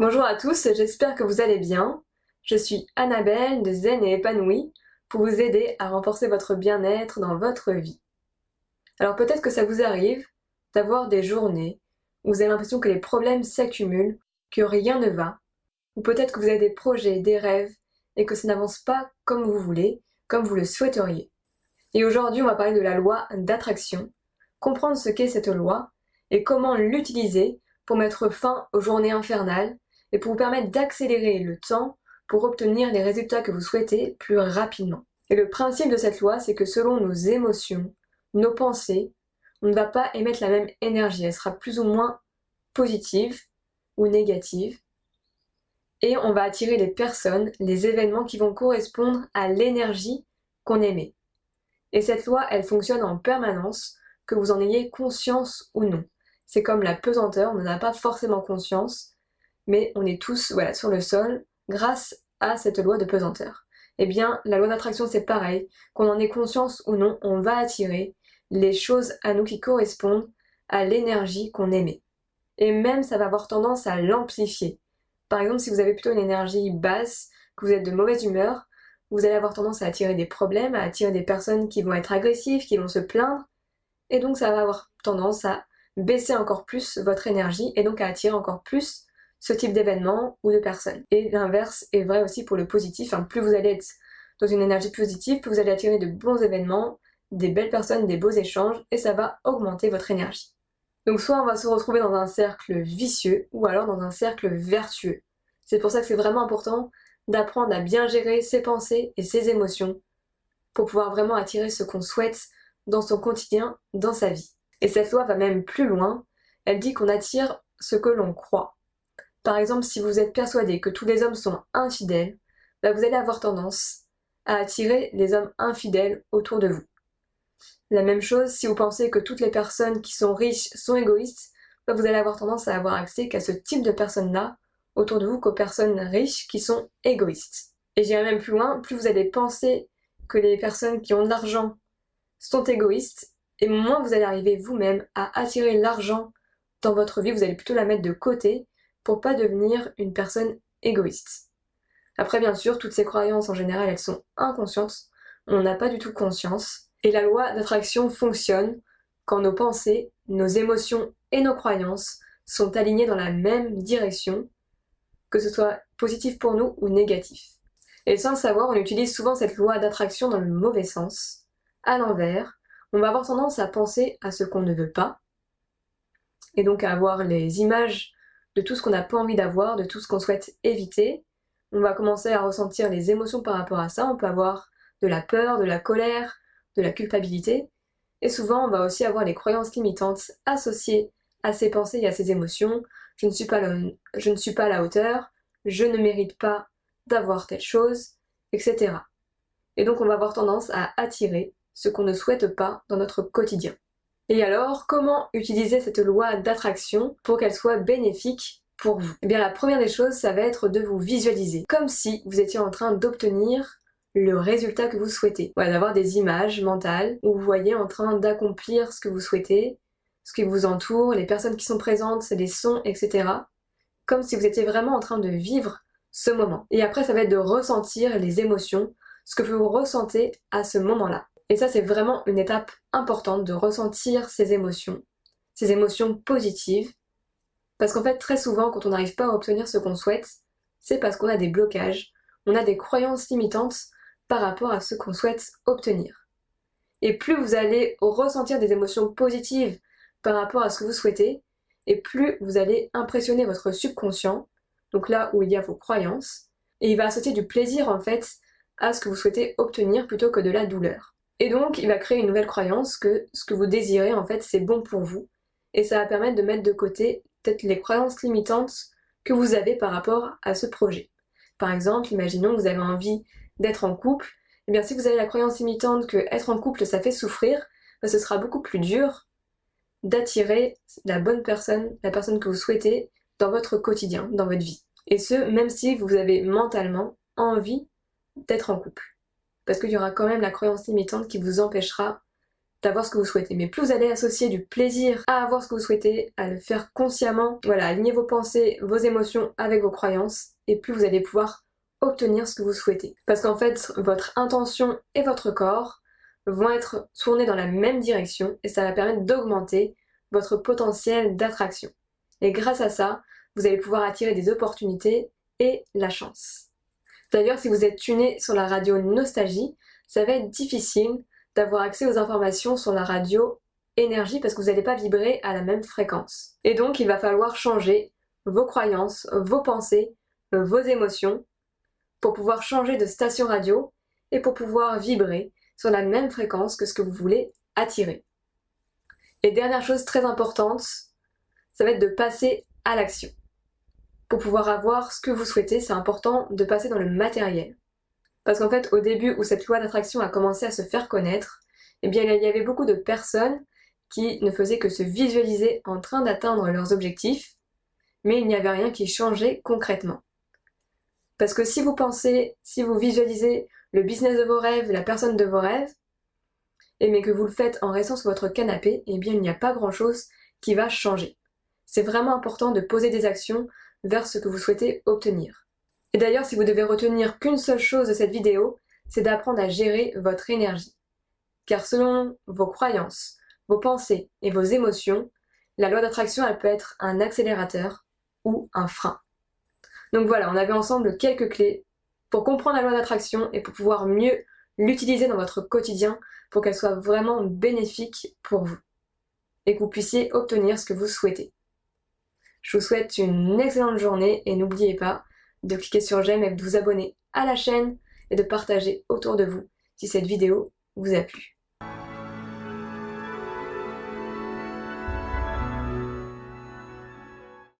Bonjour à tous, j'espère que vous allez bien. Je suis Annabelle de Zen et Épanouie pour vous aider à renforcer votre bien-être dans votre vie. Alors peut-être que ça vous arrive d'avoir des journées où vous avez l'impression que les problèmes s'accumulent, que rien ne va, ou peut-être que vous avez des projets, des rêves et que ça n'avance pas comme vous voulez, comme vous le souhaiteriez. Et aujourd'hui, on va parler de la loi d'attraction, comprendre ce qu'est cette loi et comment l'utiliser pour mettre fin aux journées infernales et pour vous permettre d'accélérer le temps pour obtenir les résultats que vous souhaitez plus rapidement. Et le principe de cette loi, c'est que selon nos émotions, nos pensées, on ne va pas émettre la même énergie. Elle sera plus ou moins positive ou négative. Et on va attirer les personnes, les événements qui vont correspondre à l'énergie qu'on émet. Et cette loi, elle fonctionne en permanence, que vous en ayez conscience ou non. C'est comme la pesanteur, on n'en a pas forcément conscience, mais on est tous sur le sol grâce à cette loi de pesanteur. Eh bien, la loi d'attraction, c'est pareil, qu'on en ait conscience ou non, on va attirer les choses à nous qui correspondent à l'énergie qu'on émet. Et même, ça va avoir tendance à l'amplifier. Par exemple, si vous avez plutôt une énergie basse, que vous êtes de mauvaise humeur, vous allez avoir tendance à attirer des problèmes, à attirer des personnes qui vont être agressives, qui vont se plaindre, et donc ça va avoir tendance à baisser encore plus votre énergie, et donc à attirer encore plus ce type d'événements ou de personnes. Et l'inverse est vrai aussi pour le positif, plus vous allez être dans une énergie positive, plus vous allez attirer de bons événements, des belles personnes, des beaux échanges, et ça va augmenter votre énergie. Donc soit on va se retrouver dans un cercle vicieux, ou alors dans un cercle vertueux. C'est pour ça que c'est vraiment important d'apprendre à bien gérer ses pensées et ses émotions pour pouvoir vraiment attirer ce qu'on souhaite dans son quotidien, dans sa vie. Et cette loi va même plus loin, elle dit qu'on attire ce que l'on croit. Par exemple, si vous êtes persuadé que tous les hommes sont infidèles, vous allez avoir tendance à attirer les hommes infidèles autour de vous. La même chose, si vous pensez que toutes les personnes qui sont riches sont égoïstes, vous allez avoir tendance à avoir accès qu'à ce type de personnes-là autour de vous qu'aux personnes riches qui sont égoïstes. Et j'irai même plus loin, plus vous allez penser que les personnes qui ont de l'argent sont égoïstes, et moins vous allez arriver vous-même à attirer l'argent dans votre vie, vous allez plutôt la mettre de côté pour pas devenir une personne égoïste. Après, bien sûr, toutes ces croyances en général, elles sont inconscientes, on n'a pas du tout conscience, et la loi d'attraction fonctionne quand nos pensées, nos émotions et nos croyances sont alignées dans la même direction, que ce soit positif pour nous ou négatif. Et sans le savoir, on utilise souvent cette loi d'attraction dans le mauvais sens, à l'envers. On va avoir tendance à penser à ce qu'on ne veut pas, et donc à avoir les images de tout ce qu'on n'a pas envie d'avoir, de tout ce qu'on souhaite éviter. On va commencer à ressentir les émotions par rapport à ça, on peut avoir de la peur, de la colère, de la culpabilité, et souvent on va aussi avoir les croyances limitantes associées à ces pensées et à ces émotions. Je ne suis pas à la hauteur, je ne mérite pas d'avoir telle chose, etc. Et donc on va avoir tendance à attirer ce qu'on ne souhaite pas dans notre quotidien. Et alors, comment utiliser cette loi d'attraction pour qu'elle soit bénéfique pour vous? Eh bien, la première des choses, ça va être de vous visualiser, comme si vous étiez en train d'obtenir le résultat que vous souhaitez. Voilà, d'avoir des images mentales où vous voyez en train d'accomplir ce que vous souhaitez, ce qui vous entoure, les personnes qui sont présentes, les sons, etc. Comme si vous étiez vraiment en train de vivre ce moment. Et après, ça va être de ressentir les émotions, ce que vous ressentez à ce moment-là. Et ça, c'est vraiment une étape importante de ressentir ces émotions positives. Parce qu'en fait, très souvent, quand on n'arrive pas à obtenir ce qu'on souhaite, c'est parce qu'on a des blocages, on a des croyances limitantes par rapport à ce qu'on souhaite obtenir. Et plus vous allez ressentir des émotions positives par rapport à ce que vous souhaitez, et plus vous allez impressionner votre subconscient, donc là où il y a vos croyances, et il va associer du plaisir en fait à ce que vous souhaitez obtenir plutôt que de la douleur. Et donc il va créer une nouvelle croyance que ce que vous désirez en fait c'est bon pour vous, et ça va permettre de mettre de côté peut-être les croyances limitantes que vous avez par rapport à ce projet. Par exemple, imaginons que vous avez envie d'être en couple, et bien si vous avez la croyance limitante que être en couple ça fait souffrir, ce sera beaucoup plus dur d'attirer la bonne personne, la personne que vous souhaitez dans votre quotidien, dans votre vie. Et ce, même si vous avez mentalement envie d'être en couple. Parce qu'il y aura quand même la croyance limitante qui vous empêchera d'avoir ce que vous souhaitez. Mais plus vous allez associer du plaisir à avoir ce que vous souhaitez, à le faire consciemment, voilà, aligner vos pensées, vos émotions avec vos croyances, et plus vous allez pouvoir obtenir ce que vous souhaitez. Parce qu'en fait, votre intention et votre corps vont être tournés dans la même direction et ça va permettre d'augmenter votre potentiel d'attraction. Et grâce à ça, vous allez pouvoir attirer des opportunités et la chance. D'ailleurs, si vous êtes tuné sur la radio Nostalgie, ça va être difficile d'avoir accès aux informations sur la radio Énergie parce que vous n'allez pas vibrer à la même fréquence. Et donc, il va falloir changer vos croyances, vos pensées, vos émotions pour pouvoir changer de station radio et pour pouvoir vibrer sur la même fréquence que ce que vous voulez attirer. Et dernière chose très importante, ça va être de passer à l'action. Pour pouvoir avoir ce que vous souhaitez, c'est important de passer dans le matériel. Parce qu'en fait, au début où cette loi d'attraction a commencé à se faire connaître, eh bien il y avait beaucoup de personnes qui ne faisaient que se visualiser en train d'atteindre leurs objectifs, mais il n'y avait rien qui changeait concrètement. Parce que si vous pensez, si vous visualisez le business de vos rêves, la personne de vos rêves, mais que vous le faites en restant sur votre canapé, eh bien il n'y a pas grand-chose qui va changer. C'est vraiment important de poser des actions vers ce que vous souhaitez obtenir. Et d'ailleurs, si vous devez retenir qu'une seule chose de cette vidéo, c'est d'apprendre à gérer votre énergie. Car selon vos croyances, vos pensées et vos émotions, la loi d'attraction, elle peut être un accélérateur ou un frein. Donc voilà, on avait ensemble quelques clés pour comprendre la loi d'attraction et pour pouvoir mieux l'utiliser dans votre quotidien pour qu'elle soit vraiment bénéfique pour vous et que vous puissiez obtenir ce que vous souhaitez. Je vous souhaite une excellente journée et n'oubliez pas de cliquer sur j'aime et de vous abonner à la chaîne et de partager autour de vous si cette vidéo vous a plu.